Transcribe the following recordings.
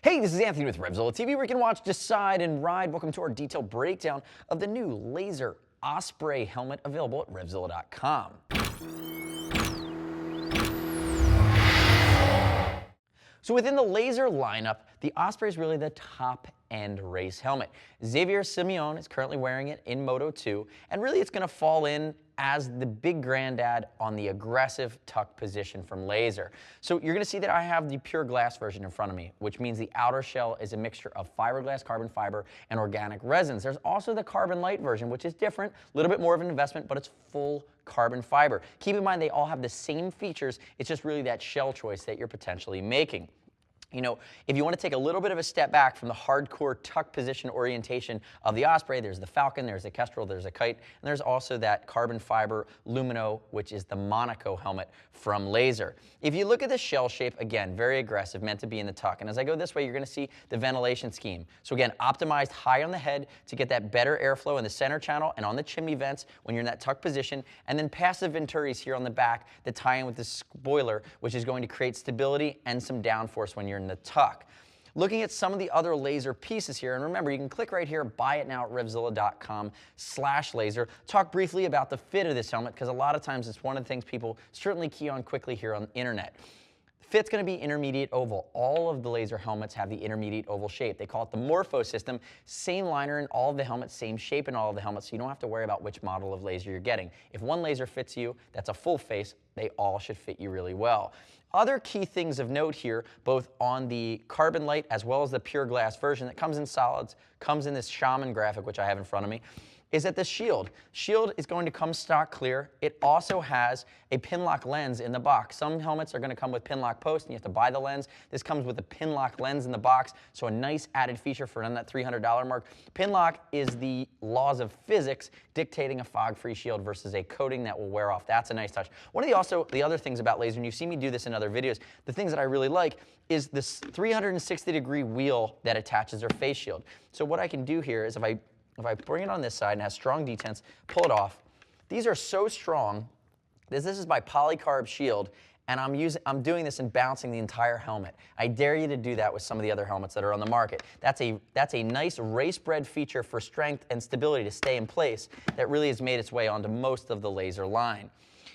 Hey, this is Anthony with RevZilla TV, where you can watch, decide, and ride. Welcome to our detailed breakdown of the new LaZer Osprey helmet available at RevZilla.com. So within the LaZer lineup, the Osprey is really the top-end race helmet. Xavier Siméon is currently wearing it in Moto 2, and really it's going to fall in as the big granddad on the aggressive tuck position from LaZer. So you're going to see that I have the pure glass version in front of me, which means the outer shell is a mixture of fiberglass, carbon fiber, and organic resins. There's also the carbon light version, which is different, a little bit more of an investment, but it's full carbon fiber. Keep in mind they all have the same features, it's just really that shell choice that you're potentially making. You know, if you want to take a little bit of a step back from the hardcore tuck position orientation of the Osprey, there's the Falcon, there's the Kestrel, there's a Kite, and there's also that carbon fiber Lumino, which is the Monaco helmet from LaZer. If you look at the shell shape, again, very aggressive, meant to be in the tuck. And as I go this way, you're going to see the ventilation scheme. So again, optimized high on the head to get that better airflow in the center channel and on the chimney vents when you're in that tuck position, and then passive venturis here on the back that tie in with the spoiler, which is going to create stability and some downforce when you're in the tuck. Looking at some of the other LaZer pieces here, and remember, you can click right here, buy it now at RevZilla.com/LaZer. Talk briefly about the fit of this helmet, because a lot of times it's one of the things people certainly key on quickly here on the internet. Fit's going to be intermediate oval. All of the LaZer helmets have the intermediate oval shape. They call it the Morpho System. Same liner in all of the helmets, same shape in all of the helmets, so you don't have to worry about which model of LaZer you're getting. If one LaZer fits you, that's a full face, they all should fit you really well. Other key things of note here, both on the carbon light as well as the pure glass version that comes in solids, comes in this Shaman graphic, which I have in front of me, is that the shield is going to come stock clear. It also has a Pinlock lens in the box. Some helmets are going to come with Pinlock post and you have to buy the lens. This comes with a Pinlock lens in the box, so a nice added feature for around that $300 mark. Pinlock is the laws of physics dictating a fog-free shield versus a coating that will wear off. That's a nice touch. One of the other things about LaZer, and you've seen me do this in other videos, the things that I really like is this 360-degree wheel that attaches their face shield. So what I can do here is if I bring it on this side and has strong detents, pull it off. These are so strong. This is my Polycarb Shield, and I'm doing this and bouncing the entire helmet. I dare you to do that with some of the other helmets that are on the market. That's a nice race-bred feature for strength and stability to stay in place that really has made its way onto most of the LaZer line.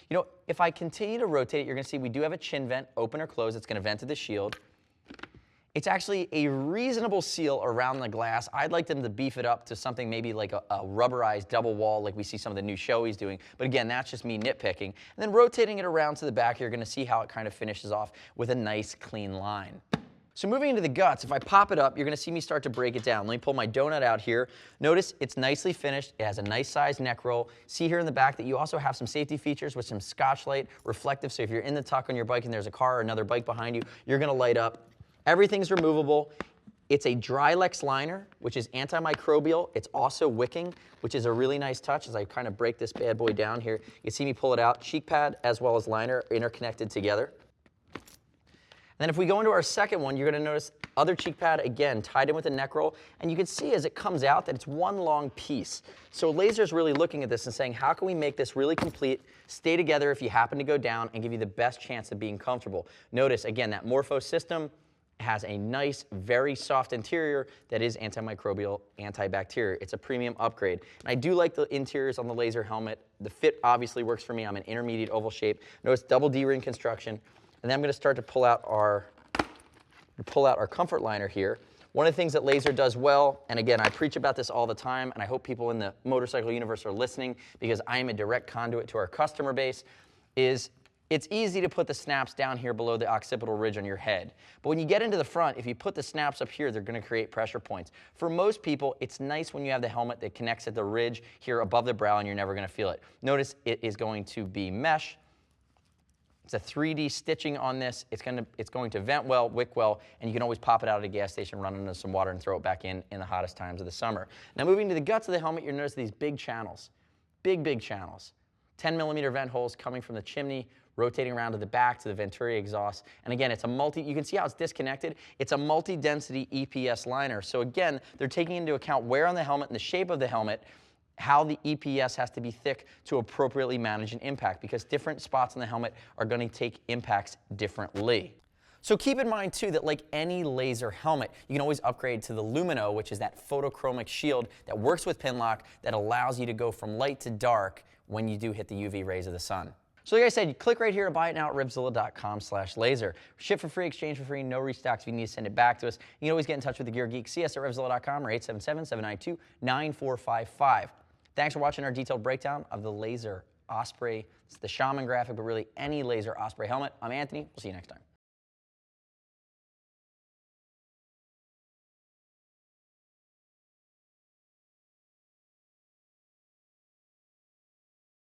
You know, if I continue to rotate it, you're going to see we do have a chin vent, open or close. It's going to vent to the shield. It's actually a reasonable seal around the glass. I'd like them to beef it up to something maybe like a rubberized double wall like we see some of the new Shoeies doing. But again, that's just me nitpicking. And then rotating it around to the back, you're going to see how it kind of finishes off with a nice clean line. So moving into the guts, if I pop it up, you're going to see me start to break it down. Let me pull my donut out here. Notice it's nicely finished. It has a nice sized neck roll. See here in the back that you also have some safety features with some Scotch-Lite reflective. So if you're in the tuck on your bike and there's a car or another bike behind you, you're going to light up. Everything's removable. It's a Dri-Lex liner, which is antimicrobial. It's also wicking, which is a really nice touch. As I kind of break this bad boy down here, you can see me pull it out. Cheek pad as well as liner interconnected together. And then if we go into our second one, you're going to notice other cheek pad, again, tied in with a neck roll. And you can see as it comes out that it's one long piece. So LaZer's really looking at this and saying, how can we make this really complete, stay together if you happen to go down, and give you the best chance of being comfortable. Notice, again, that Morpho System has a nice, very soft interior that is antimicrobial, antibacterial. It's a premium upgrade. And I do like the interiors on the LaZer helmet. The fit obviously works for me. I'm an intermediate oval shape. Notice double D-ring construction. And then I'm going to start to pull out our comfort liner here. One of the things that LaZer does well, and again, I preach about this all the time, and I hope people in the motorcycle universe are listening because I am a direct conduit to our customer base, is it's easy to put the snaps down here below the occipital ridge on your head. But when you get into the front, if you put the snaps up here, they're going to create pressure points. For most people, it's nice when you have the helmet that connects at the ridge here above the brow and you're never going to feel it. Notice it is going to be mesh. It's a 3D stitching on this. It's going to vent well, wick well, and you can always pop it out at a gas station, run into some water, and throw it back in the hottest times of the summer. Now moving to the guts of the helmet, you'll notice these big channels. Big channels. 10mm vent holes coming from the chimney, rotating around to the back to the Venturi exhaust. And again, it's a you can see how it's disconnected. It's a multi-density EPS liner. So again, they're taking into account wear on the helmet and the shape of the helmet, how the EPS has to be thick to appropriately manage an impact, because different spots on the helmet are going to take impacts differently. So keep in mind too that like any laser helmet, you can always upgrade to the Lumino, which is that photochromic shield that works with Pinlock that allows you to go from light to dark when you do hit the UV rays of the sun. So like I said, you click right here to buy it now at RevZilla.com/laser. Ship for free, exchange for free, no restocks if you need to send it back to us. You can always get in touch with the Gear Geek. See us at RevZilla.com or 877-792-9455. Thanks for watching our detailed breakdown of the LaZer Osprey. It's the Shaman graphic, but really any LaZer Osprey helmet. I'm Anthony. We'll see you next time.